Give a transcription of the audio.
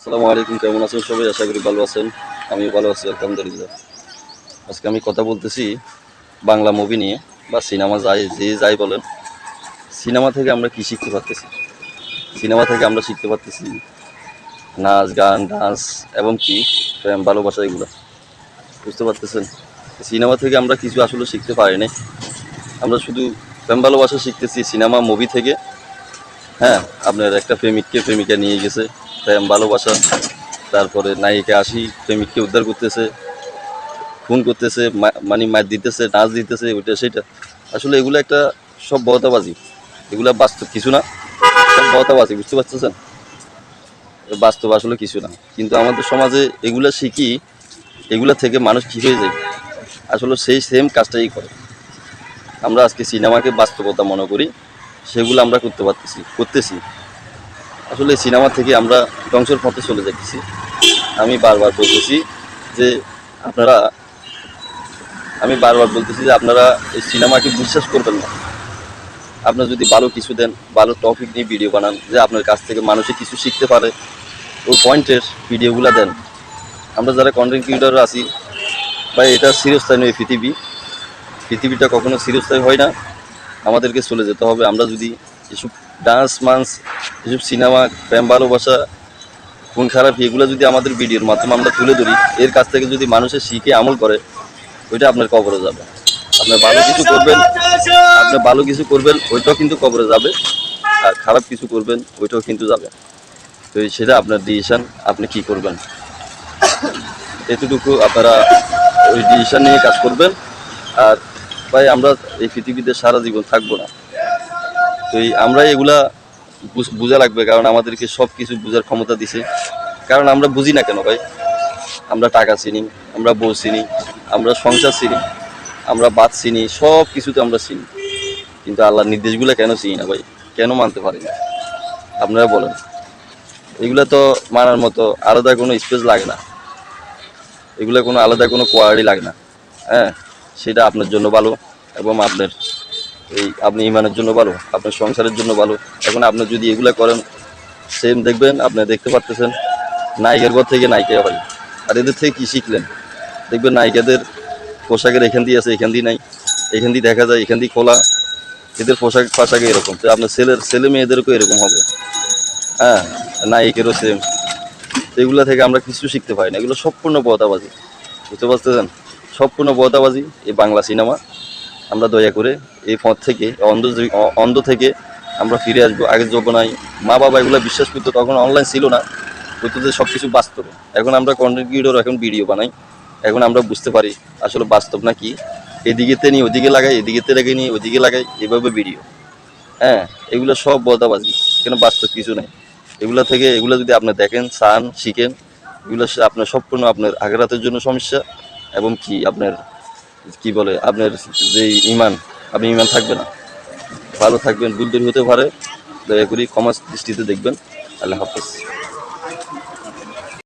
আসসালামু আলাইকুম, কেমন আছেন সবাই? আশা করি ভালো আছেন। আমি ভালো আছি আলহামদুলিল্লাহ। আজকে আমি কথা বলতেছি বাংলা মুভি নিয়ে বা সিনেমা যাই বলেন। সিনেমা থেকে আমরা কি শিখতে পারতেছি? সিনেমা থেকে আমরা শিখতে পারতেছি নাচ, গান, ডান্স এবং কি প্রেম, ভালোবাসা এগুলো। বুঝতে পারতেছেন? সিনেমা থেকে আমরা কিছু আসলে শিখতে পারি নাই। আমরা শুধু প্রেম ভালোবাসা শিখতেছি সিনেমা মুভি থেকে। হ্যাঁ, আপনার একটা প্রেমিকা নিয়ে গেছে, প্রেম ভালোবাসা। তারপরে নায়িকা আসি প্রেমিককে উদ্ধার করতেছে, খুন করতেছে, মানে মার দিতেছে, নাচ দিতেছে, ওইটা সেটা। আসলে এগুলো একটা সব বহতাবাজি। এগুলো বাস্তব কিছু না, সব বহতাবাজি। বুঝতে পারতেছেন? বাস্তব আসলে কিছু না। কিন্তু আমাদের সমাজে এগুলা শিখি, এগুলা থেকে মানুষ কী হয়ে যায়, আসলে সেই সেম কাজটাই করে। আমরা আজকে সিনেমাকে বাস্তবতা মনে করি, সেগুলো আমরা করতেছি। আসলে সিনেমা থেকে আমরা ধ্বংসের পথে চলে যাচ্ছি। আমি বারবার বলতেছি যে আপনারা আমি বারবার বলতেছি যে আপনারা এই সিনেমাকে বিশ্বাস করবেন না। আপনার যদি ভালো কিছু দেন, ভালো টপিক নিয়ে ভিডিও বানান, যে আপনার কাছ থেকে মানুষে কিছু শিখতে পারে, ওই পয়েন্টের ভিডিওগুলো দেন। আমরা যারা কন্টেন্ট ক্রিয়েটর আছি, বা এটা চিরস্থায়ী নয়, পৃথিবীটা কখনো চিরস্থায়ী হয় না। আমাদেরকে চলে যেতে হবে। আমরা যদি এসব ডান্স মান্স, এসব সিনেমা, প্রেম ভালোবাসা, খুন খারাপ, এগুলো যদি আমাদের ভিডিওর মাধ্যমে আমরা তুলে ধরি, এর কাছ থেকে যদি মানুষের শিখে আমল করে, ওইটা আপনার কবরে যাবে। আপনি ভালো কিছু করবেন ওইটাও কিন্তু কবরে যাবে, আর খারাপ কিছু করবেন ওইটাও কিন্তু যাবে। তো সেটা আপনার ডিসিশন, আপনি কি করবেন। এতটুকু আপনারা ওই ডিসিশন নিয়ে কাজ করবেন। আর ভাই, আমরা এই পৃথিবীতে সারা জীবন থাকবো না। তো আমরা এগুলা বোঝা লাগবে, কারণ আমাদেরকে সব কিছু বোঝার ক্ষমতা দিছে। কারণ আমরা বুঝি না কেন ভাই? আমরা টাকা চিনি, আমরা বউ চিনি, আমরা সংসার চিনি, আমরা বাদ চিনি, সব কিছুতে আমরা চিনি। কিন্তু আল্লাহর নির্দেশগুলো কেন চিনি না ভাই? কেন মানতে পারি না? আপনারা বলেন। এগুলো তো মানার মতো আলাদা কোনো স্পেস লাগে না, এগুলো কোনো আলাদা কোনো কোয়ালিটি লাগে না। হ্যাঁ, সেটা আপনার জন্য ভালো, এবং আপনি ইমানের জন্য ভালো, আপনার সংসারের জন্য ভালো। এখন আপনি যদি এগুলো করেন, সেম দেখবেন, আপনি দেখতে পারতেছেন নায়িকার ঘর থেকে নায়িকা হয়। আর এদের থেকে কী শিখলেন? দেখবেন নায়িকাদের পোশাকের এখান দিয়ে আছে, এখান দিয়ে নাই, এখান দিয়ে দেখা যায়, এখান দিয়ে খোলা। এদের পোশাকে এরকম, তো আপনার ছেলে মেয়েদেরকেও এরকম হবে। হ্যাঁ, নায়িকেরও সেম। এগুলো থেকে আমরা কিছু শিখতে পারি না, এগুলো সম্পূর্ণ বহতাবাজি। বুঝতে পারতেছেন? সম্পূর্ণ বহতাবাজি এই বাংলা সিনেমা। আমরা দয়া করে এই পথ থেকে, অন্ধ থেকে আমরা ফিরে আসবো। আগের যৌবনায় মা বাবা এগুলো বিশ্বাস করতো, তখন অনলাইন ছিল না, হয়তো যে সব কিছু বাস্তব। এখন আমরা কন্টেন্ট ক্রিয়েটর, এখন ভিডিও বানাই, এখন আমরা বুঝতে পারি আসলে বাস্তব না কি। এদিকেতে নিয়ে ওদিকে লাগাই, এদিকেতে রেখে নিয়ে ওদিকে লাগাই, এভাবে ভিডিও। হ্যাঁ, এগুলো সব বদাবাজি, কেন বাস্তব কিছু নাই। এগুলো যদি আপনি দেখেন, চান, শিখেন, এগুলো আপনার সম্পূর্ণ আপনার আখেরাতের জন্য সমস্যা। এবং কি আপনার কি বলে, আপনার যে ইমান, আপনি ইমান থাকবে না। ভালো থাকবেন, ভুল হতে পারে, দয়া করি ক্ষমা দৃষ্টিতে দেখবেন। আল্লাহ হাফেজ।